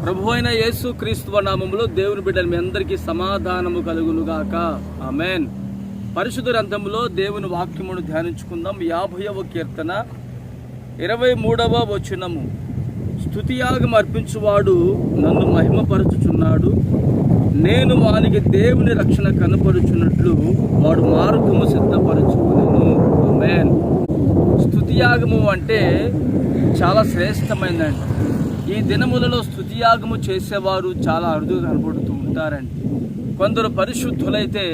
ప్రభువైన యేసు క్రీస్తు నామములో దేవుని బిడ్డలు మీ అందరికీ సమాధానము కలుగునుగాక. ఆమేన్. పరిశుద్ధ గ్రంథములో దేవుని వాక్యమును ధ్యానించుకుందాం. 50వ కీర్తన 23వ వచనము. స్తుతియాగం అర్పించువాడు నన్ను మహిమపరచుచున్నాడు, నేను వానికి దేవుని రక్షణ కనపరుచున్నట్లు వాడు మార్గము సిద్ధపరచుకునేను. ఆమేన్. స్తుతియాగము అంటే చాలా శ్రేష్టమైనదండి. ఈ దినములలో స్తుతియాగము చేసేవారు చాలా అరుదుగా కనబడుతూ ఉంటారండి. కొందరు పరిశుద్ధులైతే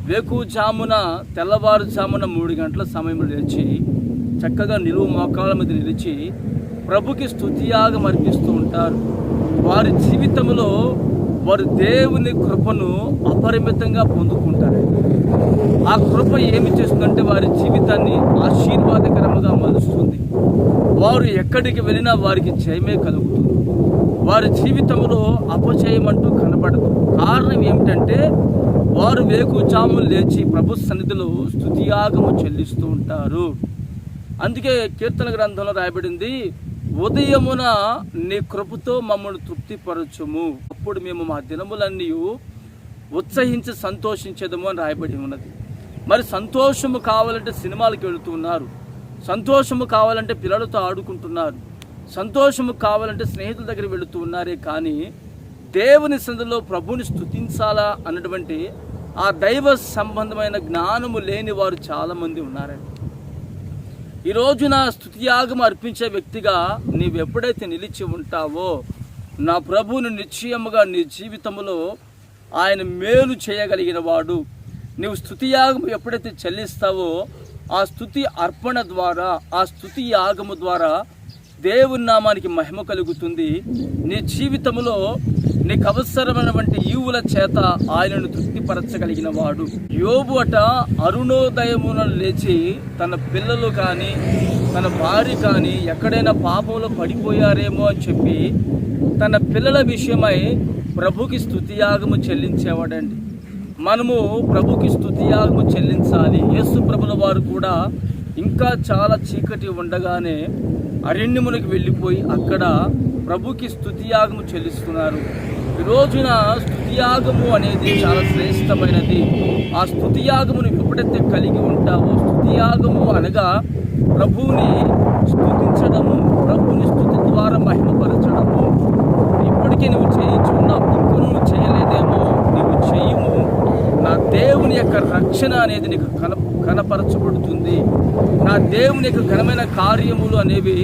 వేకుజామున తెల్లవారుజామున 3 గంటల సమయం లేచి చక్కగా నిలువు మోకాళ్ళ మీద నిలిచి ప్రభుకి స్తుతియాగం అర్పిస్తూ ఉంటారు. వారి జీవితంలో వారు దేవుని కృపను అపరిమితంగా పొందుకుంటారండి. ఆ కృప ఏమి చేస్తుందంటే వారి జీవితాన్ని ఆశీర్వాదకరంగా మలుస్తుంది. వారు ఎక్కడికి వెళ్ళినా వారికి జయమే కలుగుతుంది. వారి జీవితంలో అపజయమంటూ కనబడదు. కారణం ఏమిటంటే వారు వేకుజామున లేచి ప్రభు సన్నిధిలో స్తుతియాగము చెల్లిస్తూ ఉంటారు. అందుకే కీర్తన గ్రంథంలో రాయబడింది, ఉదయమున నీ కృపతో మమ్మల్ని తృప్తిపరచుము, అప్పుడు మేము మా దినములన్నీ ఉత్సహించి సంతోషించేదము అని రాయబడి ఉన్నది. మరి సంతోషము కావాలంటే సినిమాలకు వెళుతున్నారు, సంతోషము కావాలంటే పిల్లలతో ఆడుకుంటున్నారు, సంతోషము కావాలంటే స్నేహితుల దగ్గర వెళుతూ ఉన్నారే కానీ దేవుని సన్నిధిలో ప్రభుని స్తుతించాలా అన్నటువంటి ఆ దైవ సంబంధమైన జ్ఞానము లేని వారు చాలామంది ఉన్నారండి. ఈ రోజున స్తుతియాగం అర్పించే వ్యక్తిగా నీవు ఎప్పుడైతే నిలిచి ఉంటావో నా ప్రభువుని నిశ్చయముగా నీ జీవితంలో ఆయన మేలు చేయగలిగిన వాడు. నీవు స్తుతియాగం ఎప్పుడైతే చెల్లిస్తావో ఆ స్తుతి అర్పణ ద్వారా, ఆ స్తుతి యాగము ద్వారా దేవుని నామానికి మహిమ కలుగుతుంది. నీ జీవితంలో నీకు అవసరమైనటువంటి ఈవుల చేత ఆయనను తృప్తిపరచగలిగిన వాడు. యోబు అట అరుణోదయమున లేచి తన పిల్లలు కానీ తన భార్య కానీ ఎక్కడైనా పాపంలో పడిపోయారేమో అని చెప్పి తన పిల్లల విషయమై ప్రభుకి స్తుతియాగము చెల్లించేవాడండి. మనము ప్రభుకి స్తుతియాగము చెల్లించాలి. యేసు ప్రభుల వారు కూడా ఇంకా చాలా చీకటి ఉండగానే అరణ్యమునికి వెళ్ళిపోయి అక్కడ ప్రభుకి స్తుతియాగము చెల్లిస్తున్నారు. ఈ రోజున స్తుతియాగము అనేది చాలా శ్రేష్టమైనది. ఆ స్తుతియాగమును ఎప్పుడైతే కలిగి ఉంటావో, స్తుతియాగము అనగా ప్రభువుని స్తుతించడము, ప్రభువుని స్తుతి ద్వారా మహిమపరచడము. ఇప్పటికే నువ్వు చేయించుకున్నావు, ఇంకూ నువ్వు చేయలేదేమో, నీవు చేయము. నా దేవుని యొక్క రక్షణ అనేది నీకు కనపరచబడుతుంది. నా దేవుని యొక్క ఘనమైన కార్యములు అనేవి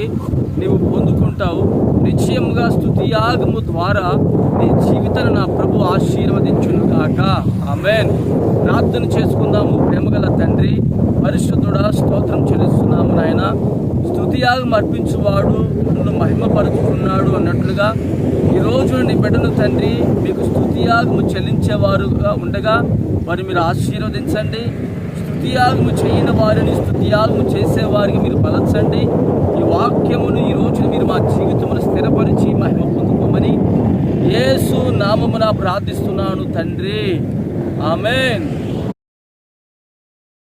నీవు పొందుకుంటావు. నిశ్చయముగా స్తుతియాగము ద్వారా నీ జీవితాన్ని నా ప్రభు ఆశీర్వదించును గాక. ఆమేన్. ప్రార్థన చేసుకుందాము. ప్రేమగల తండ్రి, పరిశుద్ధుడా, స్తోత్రం చెల్లిస్తున్నాము నాయన. స్తుతియాగం అర్పించువాడు నన్ను మహిమపరుచుకున్నాడు అన్నట్లుగా ఈ రోజు నీ బిడ్డను తండ్రి మీకు స్తుతియాగము చెల్లించేవారుగా ఉండగా వారిని మీరు ఆశీర్వదించండి. స్తుతియాగము చేయని వారిని స్తుతియాగము చేసేవారికి మీరు బలచండి. ఈ వాక్యమును ఈ రోజు మీరు మా జీవితమును స్థిరపరిచి మహిమ పొందుకోమని యేసు నామమున ప్రార్థిస్తున్నాను తండ్రి. ఆమేన్.